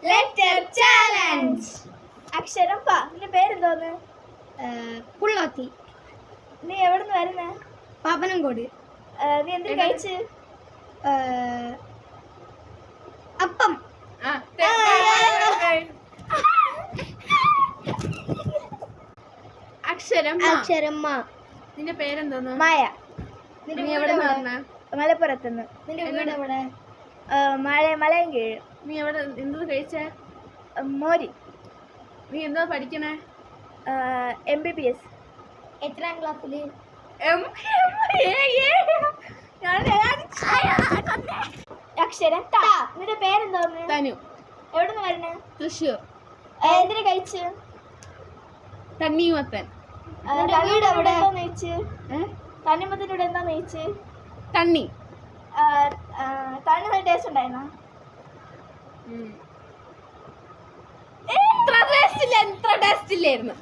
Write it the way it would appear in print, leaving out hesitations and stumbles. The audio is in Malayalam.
Letter challenge. അക്ഷരം പ. നിന്റെ പേരെന്തോന്ന്? പുള്ളോത്തി. നീ എവിടുന്ന് വരുന്നേ? പാപ്പനംകോട്. നീ എന്തിനു കഴിച്ച്? അപ്പം. അക്ഷരം മാ. നിന്റെ പേരെന്തോന്ന്? മായ. നിന്റെ എവിടെ മലപ്പുറത്തുനിന്ന്. നിന്റെ വീട് എവിടെ? മലയും കീഴ്. നീ എവിടെ എന്തത് കഴിച്ചേ? മോരി. നീ എന്താ പഠിക്കണേ? MBBS. എത്രാം ക്ലാസ്സില്? അക്ഷരം ത. നിന്റെ പേരെന്തോന്ന്? തനു. എവിടുന്ന് വരണേ? തൃശ്ശൂർ. എന്തിനു കഴിച്ച്? തണ്ണിമത്തൻ. തണ്ണിയുടെ അവിടെ എന്താ നെയ്ച്ച്? തണ്ണിമത്തൻ്റെ ഇവിടെ എന്താ നെയ്ച്ച്? തണ്ണി. തണ്ണി നല്ല ടേസ്റ്റ് ഉണ്ടായിരുന്നോ? ഇത്ര ടേസ്റ്റ് ഇല്ലായിരുന്നു.